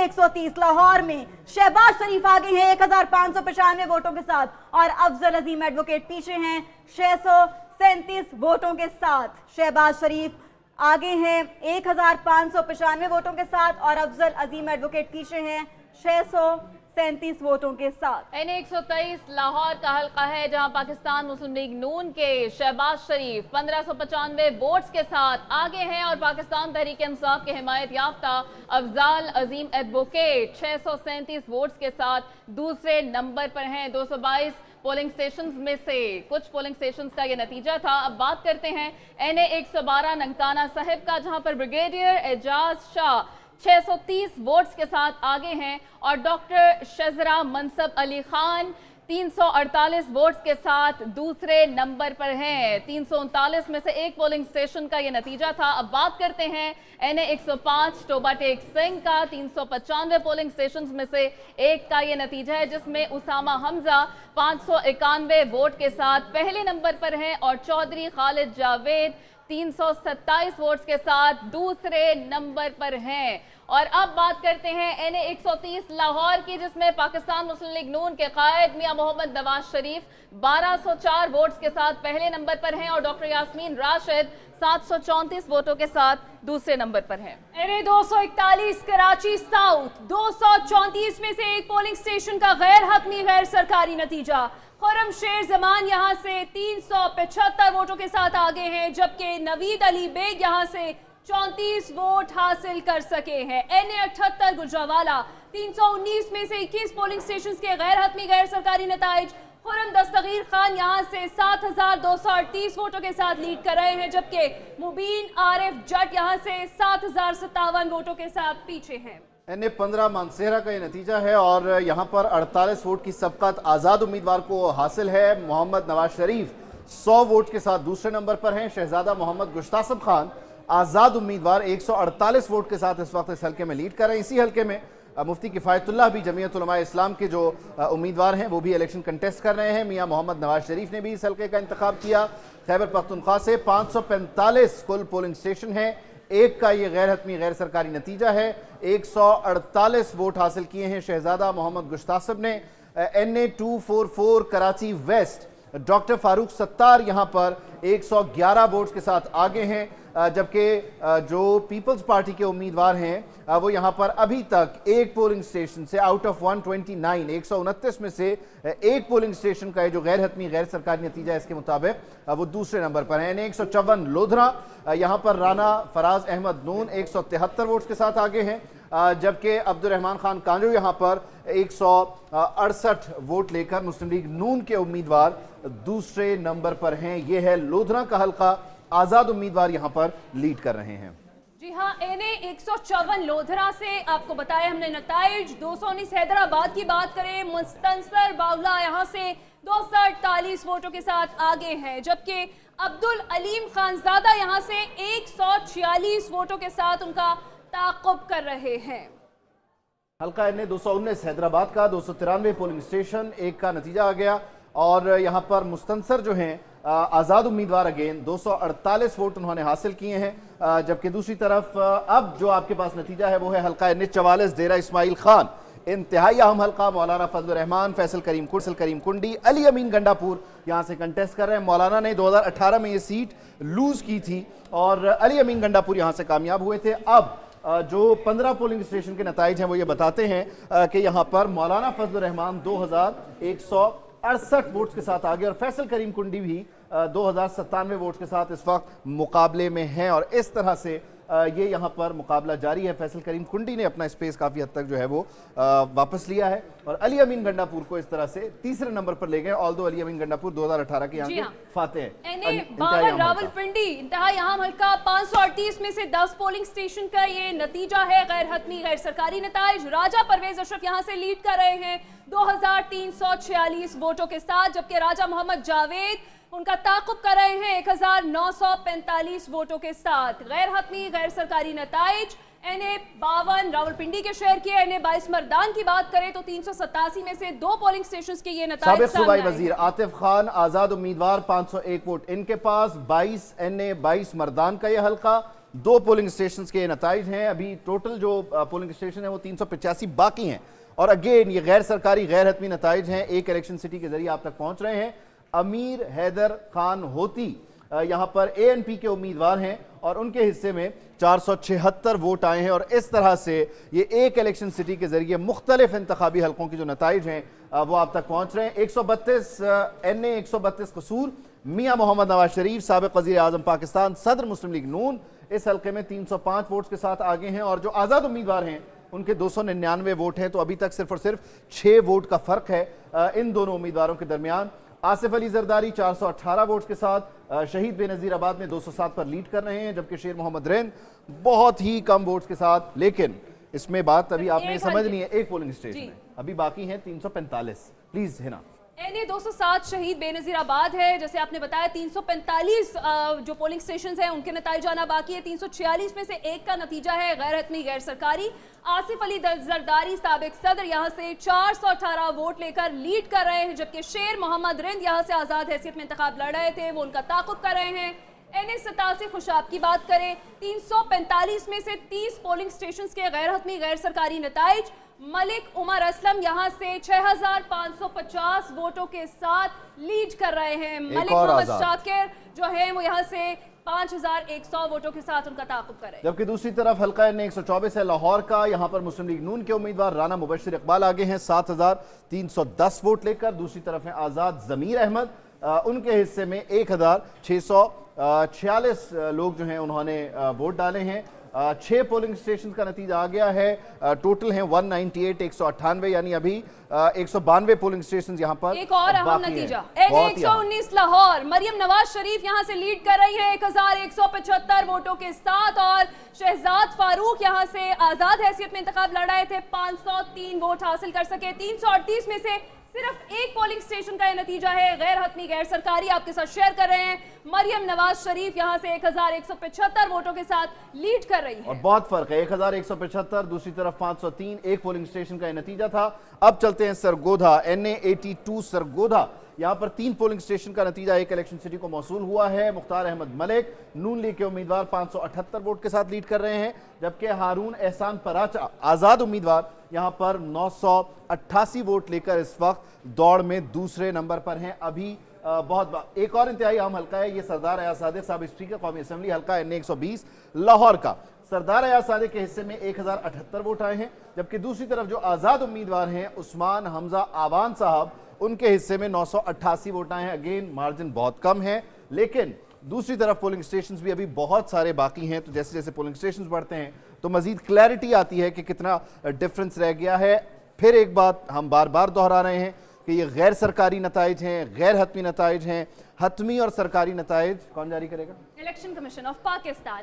130 लाहौर में शहबाज शरीफ आगे हैं 1595 वोटों के साथ और अफजल अजीम एडवोकेट पीछे हैं 637 वोटों के साथ। शहबाज शरीफ आगे हैं 1595 वोटों के साथ और अफजल अजीम एडवोकेट पीछे हैं 637 वोटों के साथ। NA 123 लाहौर का हल्का है जहां पाकिस्तान मुस्लिम लीग नून के शहबाज शरीफ 1595 वोट्स के साथ आगे हैं और पाकिस्तान तहरीक इंसाफ के हिमायत याफ्ता अफजल अजीम एडवोकेट 637 वोट्स के साथ दूसरे नंबर पर हैं। 222 पोलिंग स्टेशंस में से कुछ पोलिंग स्टेशंस का ये नतीजा था। अब बात करते हैं NA 112 ननकाना साहिब का, जहां पर ब्रिगेडियर एजाज शाह 630 वोट्स के साथ आगे हैं और डॉक्टर शजरा मनसब अली खान 348 वोट्स के साथ दूसरे नंबर पर हैं। 339 में से एक पोलिंग स्टेशन का ये नतीजा था। अब बात करते हैं NA 105 टोबा टेक सिंह का 395 पोलिंग स्टेशंस में से एक का ये नतीजा है, जिसमें उसामा हमजा 591 वोट के साथ पहले नंबर पर हैं और चौधरी खालिद जावेद 327 वोट्स के साथ दूसरे नंबर पर हैं। और अब बात करते हैं NA 130 लाहौर की, जिसमें पाकिस्तान मुस्लिम लीग नून के कायद मियां मोहम्मद नवाज शरीफ 1204 वोट्स के साथ पहले नंबर पर हैं और डॉक्टर यास्मीन राशिद 734 वोटों के साथ दूसरे नंबर पर हैं। NA 241 कराची साउथ 234 में से एक पोलिंग स्टेशन का गैर हतमी गैर सरकारी नतीजा। खुरम शेर जमान यहां से 375 वोटों के साथ आगे हैं, जबकि नवीद अली बेग यहां से 34 वोट हासिल कर सके हैं। NA 78 गुजरावाला 319 में से 21 पोलिंग स्टेशंस के गैर हतमी गैर सरकारी नताइज। खुरम दस्तगीर खान यहां से 7238 वोटों के साथ लीड कर रहे हैं, जबकि मुबीन आरिफ जट यहां से 7057 वोटों के साथ पीछे हैं। NA 15 मानसेरा का ये नतीजा है और यहाँ पर 48 वोट की सबकत आज़ाद उम्मीदवार को हासिल है। मोहम्मद नवाज शरीफ 100 वोट के साथ दूसरे नंबर पर हैं। शहजादा मोहम्मद गुश्तासब खान आज़ाद उम्मीदवार 148 वोट के साथ इस वक्त इस हल्के में लीड कर रहे हैं। इसी हल्के में मुफ्ती किफ़ायतुल्लाह भी जमीयत उलमा इस्लाम के जो उम्मीदवार हैं वो भी इलेक्शन कंटेस्ट कर रहे हैं। मियां मोहम्मद नवाज शरीफ ने भी इस हल्के का इंतखाब किया। खैबर पख्तूनख्वा से 545 कुल पोलिंग स्टेशन हैं, एक का ये गैर हतमी गैर सरकारी नतीजा है। 148 वोट हासिल किए हैं शहजादा मोहम्मद गुश्तासब ने। NA 244 Karachi west doctor Farooq Sattar यहाँ पर 111 वोट्स के साथ आगे हैं, जबकि जो पीपल्स पार्टी के उम्मीदवार हैं वो यहाँ पर अभी तक एक पोलिंग स्टेशन से आउट ऑफ 129 129 में से एक पोलिंग स्टेशन का जो गैर हतमी गैर सरकारी नतीजा है इसके मुताबिक वो दूसरे नंबर पर है। NA 154 लोधरा यहाँ पर राना फराज अहमद नून 173 वोट्स के साथ आगे हैं, जबकि अब्दुर्रहमान खान कांजो यहाँ पर 168 वोट लेकर मुस्लिम लीग नून के उम्मीदवार दूसरे नंबर पर हैं। ये है लोधरा का हल्का, आज़ाद उम्मीदवार यहाँ पर लीड कर रहे हैं। जी हाँ, NA 154 लोधरा से आपको बताया हमने नताइज। 219 हैदराबाद की बात करें, मुस्तंसर बावला यहाँ से 248 वोटों के साथ आगे हैं, जबकि अब्दुल अलीम खानजादा यहाँ से 146 वोटों के साथ उनका ताक़ुब कर रहे हैं। हल्का NA 219 हैदराबाद का 293 पोलिंग स्टेशन, एक का नतीजा आ गया और यहाँ पर मुस्तंसर जो हैं आज़ाद उम्मीदवार अगेन 248 वोट उन्होंने हासिल किए हैं, जबकि दूसरी तरफ अब जो आपके पास नतीजा है वो है हल्का NA 44 डेरा इस्माइल खान। इंतहाई अहम हल्का, मौलाना फजल रहमान, फैसल करीम कुंडी, अली अमीन गंडापुर यहाँ से कंटेस्ट कर रहे हैं। मौलाना ने 2018 में ये सीट लूज की थी और अली अमीन गंडापुर यहाँ से कामयाब हुए थे। अब जो 15 पोलिंग स्टेशन के नताइज हैं वो ये बताते हैं कि यहाँ पर मौलाना फजल रहमान 2168 वोट्स के साथ आगे और फैसल करीम कुंडी भी 2097 वोट्स के साथ इस वक्त मुकाबले में हैं और इस तरह से ये यहाँ पर मुकाबला जारी है। फैसल करीम कुंडी ने अपना स्पेस काफ़ी हद तक जो है वो वापस लिया है और अली अमीन गंडापुर को इस तरह से तीसरे नंबर पर ले गए, ऑल्दो अली अमीन गंडापुर 2018 के यहाँ के फाते हैं। NA 52 रावलपिंडी इंतहाई अहम हल्का 538 में से 10 पोलिंग स्टेशन का ये नतीजा है गैर हतमी गैर सरकारी नताइज। राजा परवेज अशरफ यहाँ से लीड कर रहे हैं 2346 वोटों के साथ, जबकि राजा मोहम्मद जावेद उनका ताक़ुब कर रहे हैं 1945 वोटों के साथ। गैर हतमी गैर सरकारी नताइज NA 52 रावलपिंडी के शहर के NA 22 मर्दान की बात करें तो 387 में से 2 पोलिंग स्टेशंस के ये नताइज साबिक़ सूबाई वजीर आतिफ खान आज़ाद उम्मीदवार 501 वोट इनके पास। 22 NA 22 मर्दान का ये हल्का, दो पोलिंग स्टेशन के नताइज हैं। अभी टोटल जो पोलिंग स्टेशन है वो 385 बाकी हैं। और अगेन ये गैर सरकारी गैर हतमी नताइज हैं, एक इलेक्शन सिटी के जरिए आप तक पहुंच रहे हैं। अमीर हैदर खान होती यहाँ पर ANP के उम्मीदवार हैं और उनके हिस्से में 476 वोट आए हैं। और इस तरह से ये एक इलेक्शन सिटी के जरिए मुख्तलिफ इंतखाबी हलकों की जो नताइज हैं वो आप तक पहुंच रहे हैं। 132 NA 132 कसूर, मियां मोहम्मद नवाज शरीफ साबिक वज़ीर आज़म पाकिस्तान, सदर मुस्लिम लीग नून, इस हलके में 305 वोट्स के साथ आगे हैं। और जो आज़ाद उम्मीदवार हैं उनके 299 वोट हैं। तो अभी तक सिर्फ और सिर्फ 6 वोट का फर्क है इन दोनों उम्मीदवारों के दरमियान। आसिफ अली जरदारी 418 वोट के साथ शहीद बेनज़ीर आबाद में 207 पर लीड कर रहे हैं, जबकि शेर मोहम्मद रिंद बहुत ही कम वोट्स के साथ। लेकिन इसमें बात अभी आपने समझनी है, एक पोलिंग स्टेशन में अभी बाकी हैं 345। प्लीज हिना। NA 207 शहीद बेनज़ीर आबाद है, जैसे आपने बताया 345 जो पोलिंग स्टेशंस हैं उनके नतीजे आना बाकी है। 346 में से एक का नतीजा है गैर हतमी गैर सरकारी। आसिफ अली जरदारी साबिक सदर यहाँ से 418 वोट लेकर लीड कर रहे हैं, जबकि शेर मोहम्मद रिंद यहाँ से आज़ाद हैसियत में इंतखाब लड़ रहे थे, वो उनका ताक़ुब कर रहे हैं। NA 87 खुशाब की बात करें, 345 में से 30 पोलिंग स्टेशंस के गैर हतमी गैर सरकारी नताइज। मलिक उमर असलम यहाँ से 6550 वोटों के साथ लीड कर रहे हैं। मलिक मोहम्मद शाकिर जो है वो यहाँ से 5100 वोटों के साथ उनका ताक़ुब कर रहे हैं। जबकि दूसरी तरफ हल्का NA 124 है लाहौर का, यहाँ पर मुस्लिम लीग नून के उम्मीदवार राना मुबशिर इकबाल आगे हैं 7310 वोट लेकर। दूसरी तरफ है आज़ाद ज़मीर अहमद, उनके हिस्से में 1646 लोग जो हैं उन्होंने वोट डाले हैं। 6 पोलिंग स्टेशन का नतीजा आ गया है। टोटल हैं 198 198, यानी अभी 192 पोलिंग स्टेशन यहाँ पर। एक और अहम नतीजा NA 119 लाहौर, मरियम नवाज शरीफ यहाँ से लीड कर रही है 1175 वोटों के साथ। और शहजाद फारूक यहाँ से आजाद हैसियत में इंतखाब लड़ रहे थे, 503 वोट हासिल कर सके। 338 में से सिर्फ एक पोलिंग स्टेशन का यह नतीजा है गैर हतमी गैर सरकारी, आपके साथ शेयर कर रहे हैं। मरियम नवाज शरीफ यहाँ से 1175 वोटों के साथ लीड कर रही है और बहुत फर्क है, 1175, दूसरी तरफ 503, एक पोलिंग स्टेशन का यह नतीजा था। अब चलते हैं सरगोधा, NA 82 सरगोधा, यहाँ पर 3 पोलिंग स्टेशन का नतीजा एक इलेक्शन सिटी को मौसूल हुआ है। मुख्तार अहमद मलिक नून लीग के उम्मीदवार 578 वोट के साथ लीड कर रहे हैं, जबकि हारून एहसान पराचा आज़ाद उम्मीदवार यहाँ पर 988 वोट लेकर इस वक्त दौड़ में दूसरे नंबर पर हैं। अभी एक और इंतहाई अहम हल्का है, ये सरदार अयाज सादिक साहब स्पीकर कौमी असम्बली हल्का NA 120 लाहौर का। सरदार अयाज सादिक के हिस्से में 1078 वोट आए हैं, जबकि दूसरी तरफ जो आज़ाद उम्मीदवार हैं उस्मान हमजा आवान साहब, उनके हिस्से में 988 वोट आए हैं। अगेन मार्जिन बहुत कम है, लेकिन दूसरी तरफ पोलिंग स्टेशंस भी अभी बहुत सारे बाकी हैं। तो जैसे जैसे पोलिंग स्टेशंस बढ़ते हैं तो मजीद क्लैरिटी आती है कि कितना डिफरेंस रह गया है। फिर एक बात हम बार बार दोहरा रहे हैं कि ये गैर सरकारी नताइज हैं, गैर हतमी नताइज हैं। हतमी और सरकारी नताइज कौन जारी करेगा? Election commission of Pakistan.